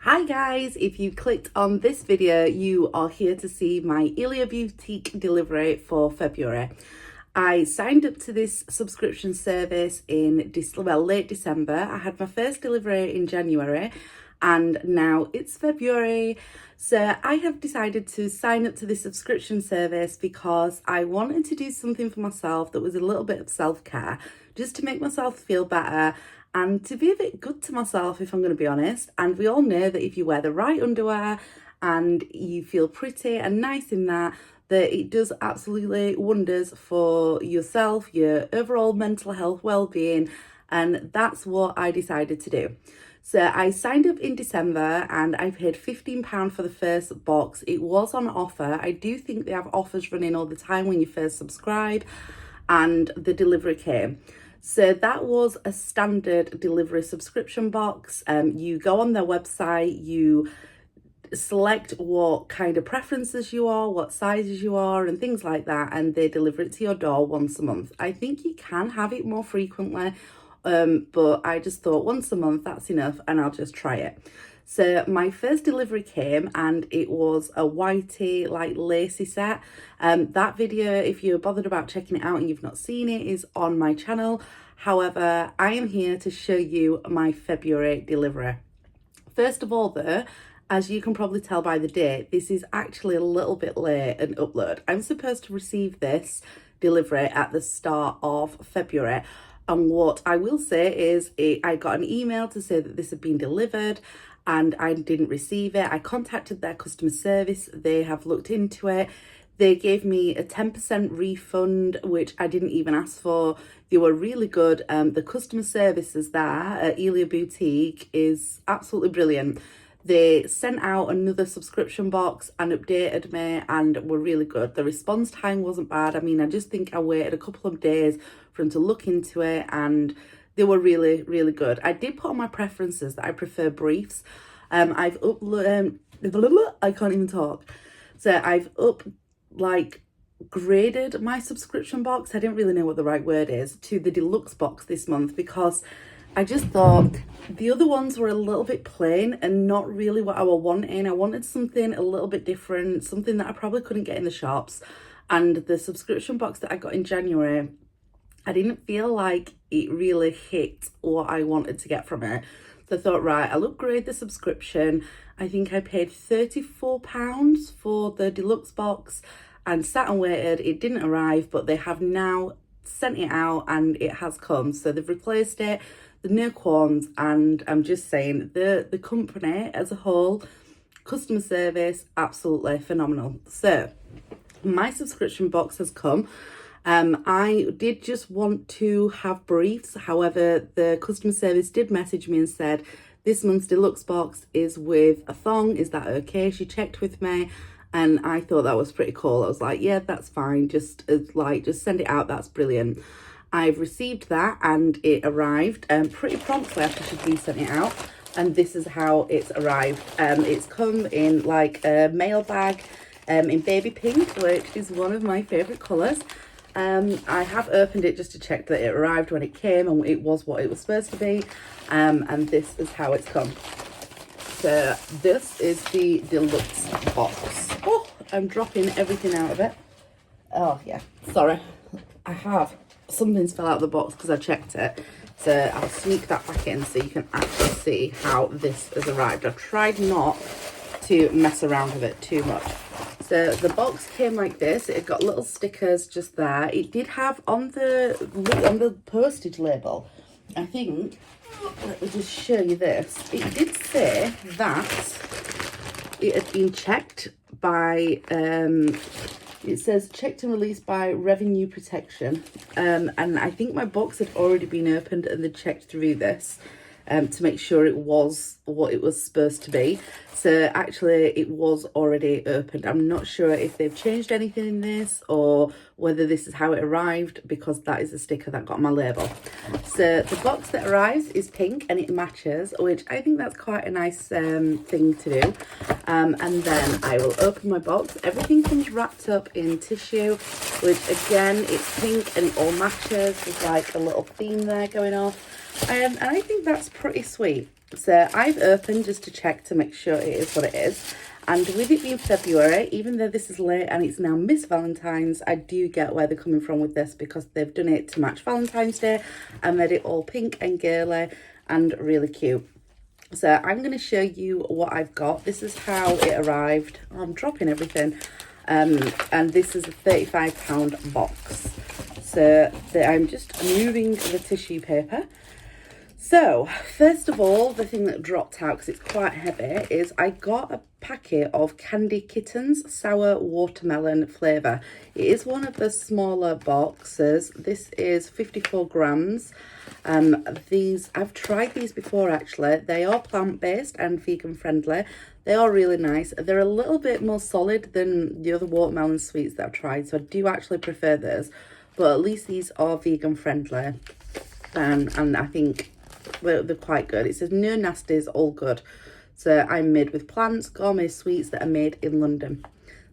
Hi guys, if you clicked on this video, you are here to see my Elia Boutique delivery for February. I signed up to this subscription service in late December. I had my first delivery in January and now it's February. So I have decided to sign up to this subscription service because I wanted to do something for myself that was a little bit of self-care, just to make myself feel better and to be a bit good to myself, if I'm going to be honest. And we all know that if you wear the right underwear and you feel pretty and nice in that it does absolutely wonders for yourself, your overall mental health, well-being, and that's what I decided to do. So I signed up in December and I paid £15 for the first box. It was on offer. I do think they have offers running all the time when you first subscribe, and the delivery came. So that was a standard delivery subscription box. You go on their website, you select what kind of preferences you are, what sizes you are, and things like that, and they deliver it to your door once a month. I think you can have it more frequently, but I just thought once a month, that's enough, and I'll just try it. So my first delivery came and it was a whitey, like lacy set. That video, if you're bothered about checking it out and you've not seen it, is on my channel. However, I am here to show you my February delivery. First of all though, as you can probably tell by the date, this is actually a little bit late in upload. I'm supposed to receive this delivery at the start of February. And what I will say is I got an email to say that this had been delivered and I didn't receive it. I contacted their customer service. They have looked into it. They gave me a 10% refund, which I didn't even ask for. They were really good. The customer services there at Elia Boutique is absolutely brilliant. They sent out another subscription box and updated me and were really good. The response time wasn't bad. I mean, I just think I waited a couple of days for them to look into it and they were really, really good. I did put on my preferences that I prefer briefs. I've uploaded, I can't even talk. So I've graded my subscription box. I didn't really know what the right word is, to the deluxe box this month because I just thought the other ones were a little bit plain and not really what I was wanting. I wanted something a little bit different, something that I probably couldn't get in the shops. And the subscription box that I got in January, I didn't feel like it really hit what I wanted to get from it. So I thought, right, I'll upgrade the subscription. I think I paid £34 for the deluxe box and sat and waited. It didn't arrive, but they have now sent it out and it has come. So they've replaced it, the no qualms, and I'm just saying the company as a whole, customer service, absolutely phenomenal. So my subscription box has come. I did just want to have briefs. However, the customer service did message me and said, this month's deluxe box is with a thong. Is that okay? She checked with me and I thought that was pretty cool. I was like, yeah, that's fine. Just send it out. That's brilliant. I've received that and it arrived pretty promptly after she'd resent it out. And this is how it's arrived. It's come in like a mail bag in baby pink, which is one of my favourite colours. I have opened it just to check that it arrived when it came and it was what it was supposed to be. And this is how it's come. So this is the deluxe box. Oh, I'm dropping everything out of it. Oh yeah, sorry. Something's fell out of the box because I checked it. So I'll sneak that back in so you can actually see how this has arrived. I've tried not to mess around with it too much. So the box came like this. It got little stickers just there. It did have on the postage label, I think, let me just show you this. It did say that it had been checked by, it says checked and released by revenue protection. And I think my box had already been opened and they checked through this to make sure it was what it was supposed to be. So actually it was already opened. I'm not sure if they've changed anything in this or whether this is how it arrived, because that is the sticker that got my label. So the box that arrives is pink and it matches, which I think that's quite a nice thing to do. And then I will open my box. Everything comes wrapped up in tissue, which again, it's pink and it all matches. There's like a little theme there going off. And I think that's pretty sweet. So I've opened just to check to make sure it is what it is. And with it being February, even though this is late and it's now Miss Valentine's, I do get where they're coming from with this, because they've done it to match Valentine's Day and made it all pink and girly and really cute. So I'm going to show you what I've got. This is how it arrived. Oh, I'm dropping everything. And this is a £35 box. So I'm just moving the tissue paper. So, first of all, the thing that dropped out, because it's quite heavy, is I got a packet of Candy Kittens sour watermelon flavour. It is one of the smaller boxes. This is 54 grams. I've tried these before actually. They are plant-based and vegan friendly. They are really nice. They're a little bit more solid than the other watermelon sweets that I've tried, so I do actually prefer those. But at least these are vegan friendly. And I think they're quite good. It says no nasties, all good. So I'm made with plants, gourmet sweets that are made in London.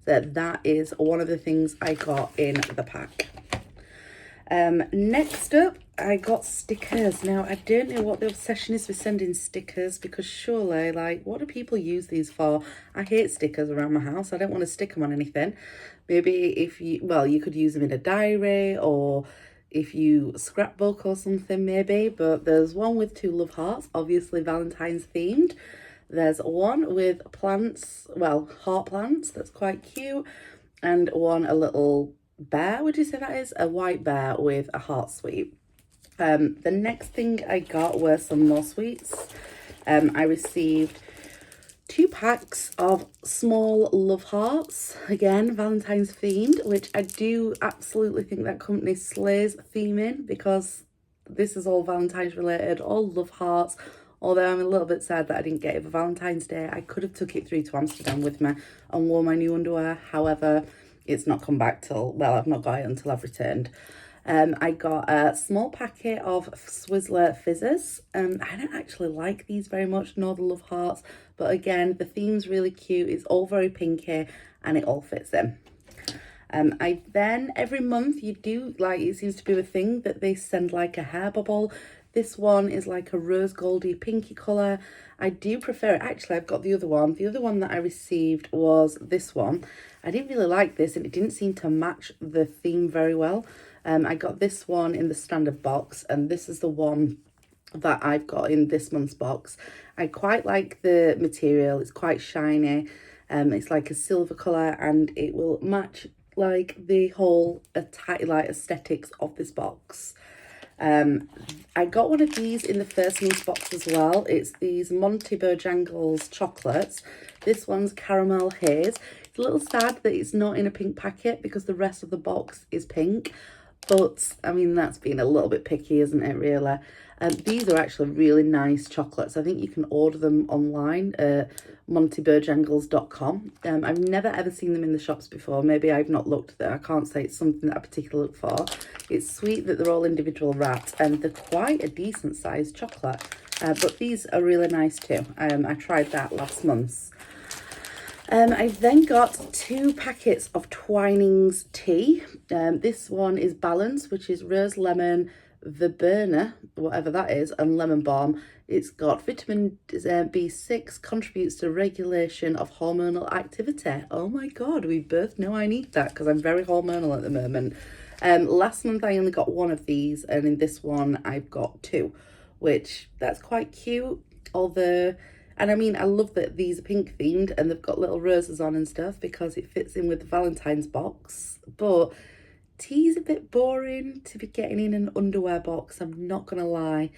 So that is one of the things I got in the pack. Next up, I got stickers. Now, I don't know what the obsession is with sending stickers, because surely, like, what do people use these for? I hate stickers around my house. I don't want to stick them on anything. Maybe if you, well, you could use them in a diary, or if you scrapbook or something maybe. But there's one with 2 love hearts, obviously Valentine's themed. There's one with plants, well, heart plants, that's quite cute. And one, a little bear, would you say that is? A white bear with a heart sweet. The next thing I got were some more sweets. I received 2 packs of small love hearts, again Valentine's themed, which I do absolutely think that company slays theming, because this is all Valentine's related, all love hearts. Although I'm a little bit sad that I didn't get it for Valentine's Day. I could have took it through to Amsterdam with me and wore my new underwear. However, it's not come back till, well, I've not got it until I've returned. I got a small packet of Swizzler Fizzes. I don't actually like these very much, nor the love hearts. But again, the theme's really cute. It's all very pinky and it all fits in. I then, every month you do, like, it seems to be a thing that they send like a hair bubble. This one is like a rose goldy pinky colour. I do prefer it. Actually, I've got the other one. The other one that I received was this one. I didn't really like this, and it didn't seem to match the theme very well. I got this one in the standard box, and this is the one that I've got in this month's box. I quite like the material. It's quite shiny. It's like a silver colour, and it will match like the whole aesthetics of this box. I got one of these in the first month's box as well. It's these Monty Bojangles chocolates. This one's caramel haze. It's a little sad that it's not in a pink packet, because the rest of the box is pink. But, I mean, that's being a little bit picky, isn't it, really? These are actually really nice chocolates. I think you can order them online at montybojangles.com. I've never ever seen them in the shops before. Maybe I've not looked there. I can't say it's something that I particularly look for. It's sweet that they're all individual wrapped, and they're quite a decent sized chocolate. But these are really nice too. I tried that last month. I then got 2 packets of Twinings tea. This one is Balance, which is rose, lemon, verbena, whatever that is, and lemon balm. It's got vitamin B6, contributes to regulation of hormonal activity. Oh my God, we both know I need that, because I'm very hormonal at the moment. Last month I only got 1 of these, and in this one I've got 2, which that's quite cute. Although, and I mean, I love that these are pink themed and they've got little roses on and stuff, because it fits in with the Valentine's box. But tea's a bit boring to be getting in an underwear box, I'm not gonna lie.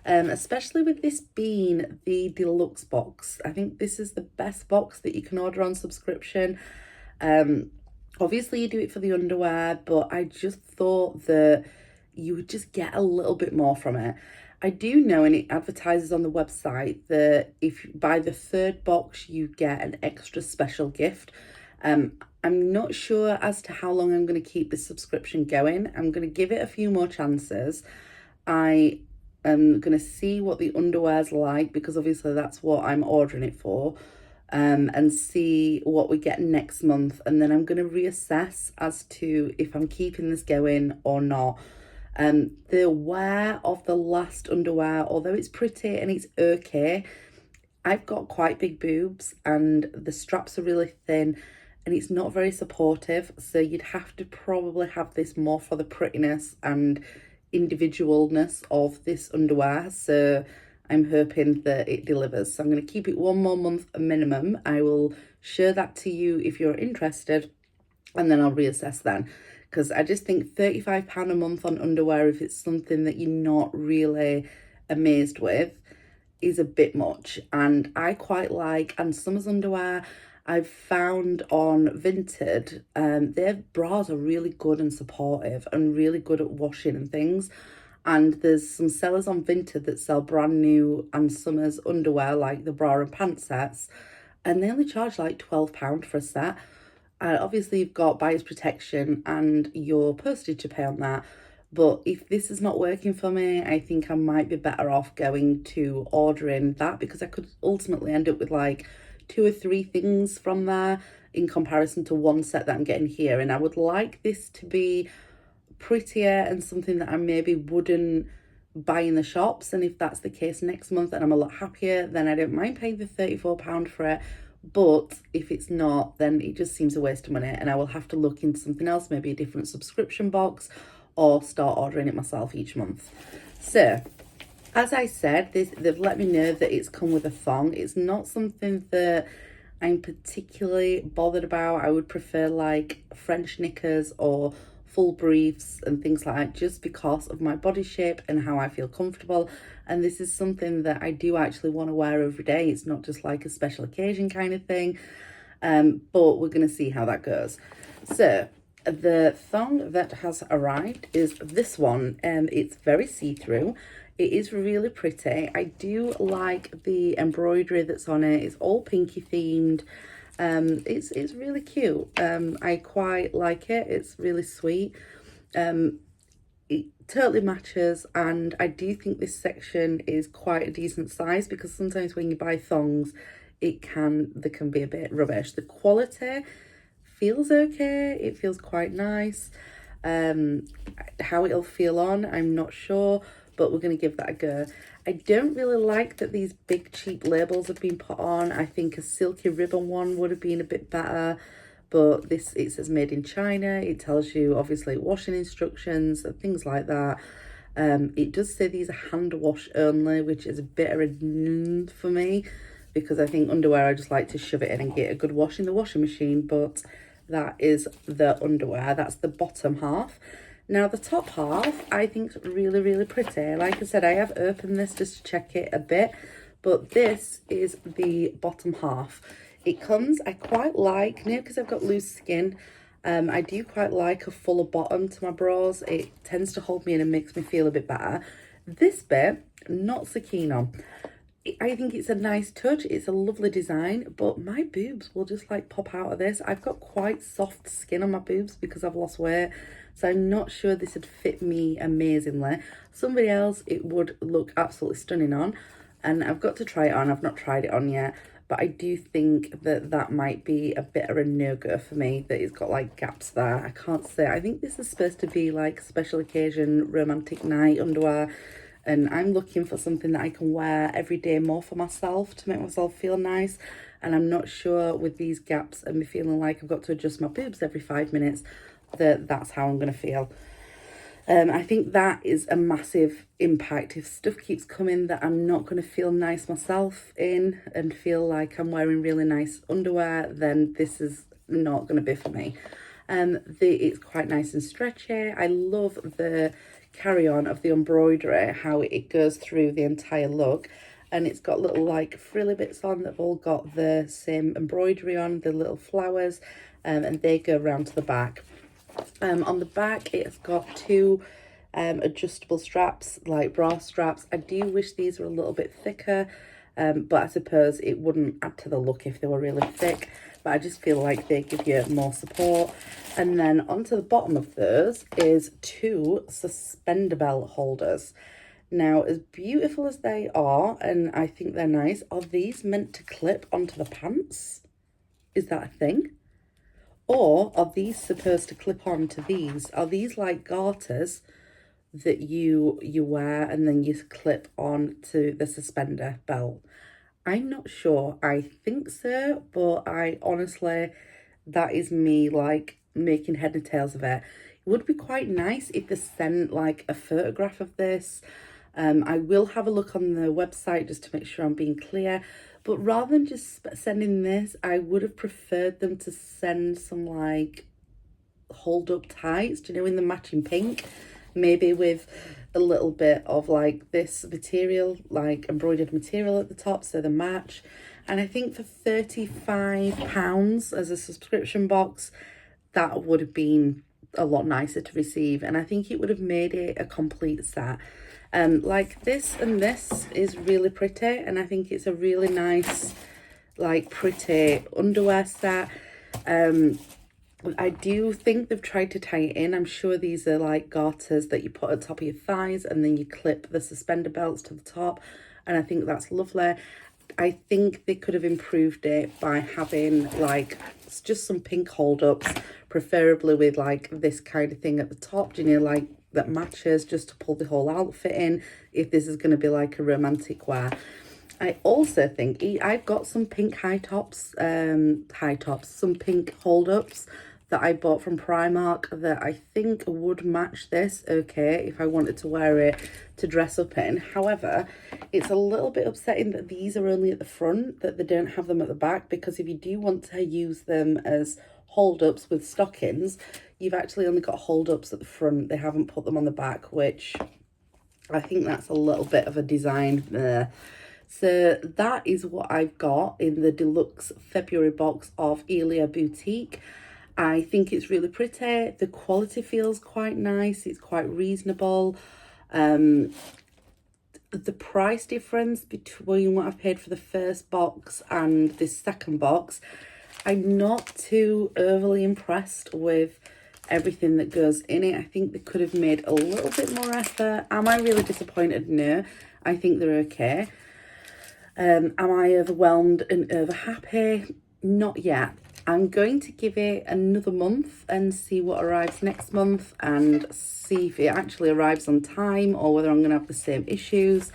Especially with this being the deluxe box. I think this is the best box that you can order on subscription. Obviously you do it for the underwear, but I just thought that you would just get a little bit more from it. I do know, and it advertises on the website, that if by the 3rd box you get an extra special gift. I'm not sure as to how long I'm going to keep this subscription going. I'm going to give it a few more chances. I am going to see what the underwear's like, because obviously that's what I'm ordering it for, and see what we get next month. And then I'm going to reassess as to if I'm keeping this going or not. The wear of the last underwear, although it's pretty and it's okay, I've got quite big boobs and the straps are really thin and it's not very supportive. So you'd have to probably have this more for the prettiness and individualness of this underwear. So I'm hoping that it delivers. So I'm going to keep it 1 more month a minimum. I will share that to you if you're interested, and then I'll reassess then. Because I just think £35 a month on underwear, if it's something that you're not really amazed with, is a bit much. And I quite like Ann Summers underwear. I've found on Vinted, their bras are really good and supportive and really good at washing and things. And there's some sellers on Vinted that sell brand new Ann Summers underwear, like the bra and pants sets, and they only charge like £12 for a set. And obviously you've got buyer's protection and your postage to pay on that. But if this is not working for me, I think I might be better off going to ordering that, because I could ultimately end up with like 2 or 3 things from there in comparison to one set that I'm getting here. And I would like this to be prettier and something that I maybe wouldn't buy in the shops. And if that's the case next month and I'm a lot happier, then I don't mind paying the £34 for it. But if it's not, then it just seems a waste of money, and I will have to look into something else, maybe a different subscription box, or start ordering it myself each month. So as I said, they've let me know that it's come with a thong. It's not something that I'm particularly bothered about. I would prefer like French knickers or full briefs and things like that, just because of my body shape and how I feel comfortable. And this is something that I do actually want to wear every day. It's not just like a special occasion kind of thing. But we're going to see how that goes. So the thong that has arrived is this one, and it's very see-through. It is really pretty. I do like the embroidery that's on it. It's all pinky themed. It's really cute. I quite like it. It's really sweet. It totally matches, and I do think this section is quite a decent size, because sometimes when you buy thongs, they can be a bit rubbish. The quality feels okay. It feels quite nice. How it'll feel on, I'm not sure, but we're going to give that a go. I don't really like that these big cheap labels have been put on. I think a silky ribbon one would have been a bit better, but this, it says made in China. It tells you obviously washing instructions and things like that. It does say these are hand wash only, which is a bit of a for me, because I think underwear, I just like to shove it in and get a good wash in the washing machine. But that is the underwear. That's the bottom half. Now the top half I think is really, really pretty. Like I said, I have opened this just to check it a bit, but this is the bottom half. It comes, I quite like, you know, because I've got loose skin, I do quite like a fuller bottom to my bras. It tends to hold me in and makes me feel a bit better. This bit, not so keen on. I think it's a nice touch. It's a lovely design, but my boobs will just like pop out of this. I've got quite soft skin on my boobs because I've lost weight, so I'm not sure this would fit me amazingly. Somebody else, it would look absolutely stunning on, and I've got to try it on. I've not tried it on yet, but I do think that that might be a bit of a no-go for me, that it's got like gaps there. I can't say. I think this is supposed to be like special occasion, romantic night underwear, and I'm looking for something that I can wear every day more for myself, to make myself feel nice. And I'm not sure with these gaps and me feeling like I've got to adjust my boobs every 5 minutes, that's how I'm going to feel. I think that is a massive impact. If stuff keeps coming that I'm not going to feel nice myself in and feel like I'm wearing really nice underwear, then this is not going to be for me. It's quite nice and stretchy. I love the carry-on of the embroidery, how it goes through the entire look, and it's got little like frilly bits on that have all got the same embroidery on, the little flowers, and they go around to the back. On the back it's got 2 adjustable straps, like bra straps. I do wish these were a little bit thicker, but I suppose it wouldn't add to the look if they were really thick, but I just feel like they give you more support. And then onto the bottom of those is 2 suspender belt holders. Now, as beautiful as they are, and I think they're nice, are these meant to clip onto the pants? Is that a thing? Or are these supposed to clip on to these? Are these like garters that you wear and then you clip on to the suspender belt. I'm not sure. I think so, but I honestly, that is me like making head and tails of it. It would be quite nice if they sent like a photograph of this. I will have a look on the website just to make sure I'm being clear. But rather than just sending this, I would have preferred them to send some like hold up tights, do you know, in the matching pink, maybe with a little bit of like this material, like embroidered material at the top, so the match. And I think for £35 as a subscription box, that would have been a lot nicer to receive, and I think it would have made it a complete set. Like this and this is really pretty, and I think it's a really nice, like pretty underwear set. I do think they've tried to tie it in. I'm sure these are like garters that you put at the top of your thighs and then you clip the suspender belts to the top, and I think that's lovely. I think they could have improved it by having like just some pink hold ups, preferably with like this kind of thing at the top, you know, like that matches, just to pull the whole outfit in if this is going to be like a romantic wear. I also think I've got some pink some pink hold ups that I bought from Primark that I think would match this okay if I wanted to wear it to dress up in. However, it's a little bit upsetting that these are only at the front, that they don't have them at the back, because if you do want to use them as hold ups with stockings, you've actually only got hold ups at the front. They haven't put them on the back, which I think that's a little bit of a design there. So that is what I've got in the deluxe February box of Elia Boutique. I think it's really pretty. The quality feels quite nice. It's quite reasonable. The price difference between what I've paid for the first box and this second box, I'm not too overly impressed with everything that goes in it. I think they could have made a little bit more effort. Am I really disappointed? No, I think they're okay. Am I overwhelmed and over happy? Not yet. I'm going to give it another month and see what arrives next month and see if it actually arrives on time or whether I'm going to have the same issues.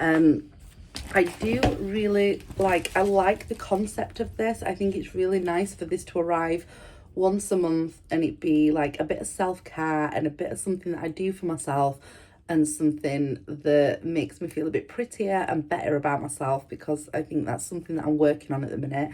I do really I like the concept of this. I think it's really nice for this to arrive once a month and it be like a bit of self-care and a bit of something that I do for myself and something that makes me feel a bit prettier and better about myself, because I think that's something that I'm working on at the minute.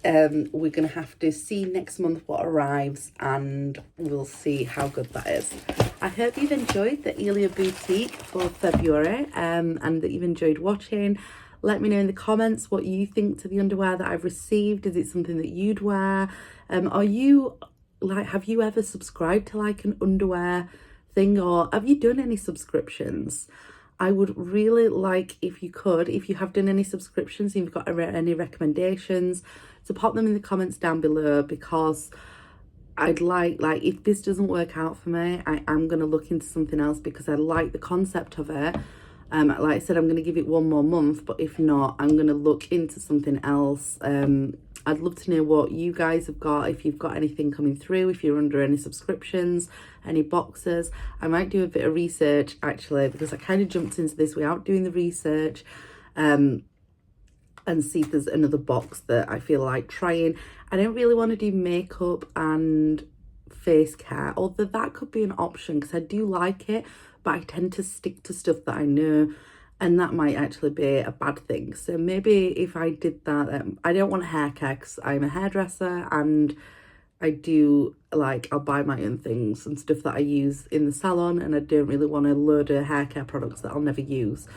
We're going to have to see next month what arrives and we'll see how good that is. I hope you've enjoyed the Elia Boutique for February and that you've enjoyed watching. Let me know in the comments what you think to the underwear that I've received. Is it something that you'd wear? Are you have you ever subscribed to like an underwear thing, or have you done any subscriptions? I would really like if you have done any subscriptions and you've got any recommendations, to pop them in the comments down below, because I'd like if this doesn't work out for me, I am going to look into something else, because I like the concept of it. Like I said, I'm going to give it one more month, but if not, I'm going to look into something else. I'd love to know what you guys have got, if you've got anything coming through, if you're under any subscriptions, any boxes. I might do a bit of research actually, because I kind of jumped into this without doing the research, and see if there's another box that I feel like trying. I don't really want to do makeup and face care, although that could be an option because I do like it, but I tend to stick to stuff that I know, and that might actually be a bad thing. So maybe if I did that, I don't want a hair care because I'm a hairdresser and I do I'll buy my own things and stuff that I use in the salon, and I don't really want a load of hair care products that I'll never use.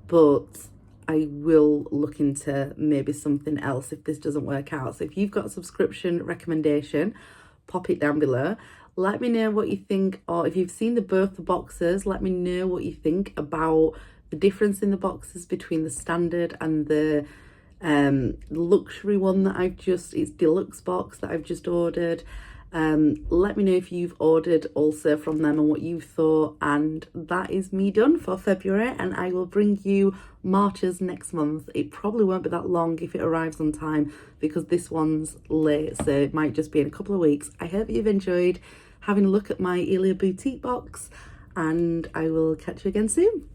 But I will look into maybe something else if this doesn't work out. So if you've got a subscription recommendation, pop it down below. Let me know what you think, or if you've seen both the boxes, let me know what you think about the difference in the boxes between the standard and the luxury one that it's deluxe box that I've just ordered. Let me know if you've ordered also from them and what you thought. And that is me done for February, and I will bring you March's next month. It probably won't be that long if it arrives on time, because this one's late, so it might just be in a couple of weeks. I hope you've enjoyed having a look at my Elia Boutique box, and I will catch you again soon.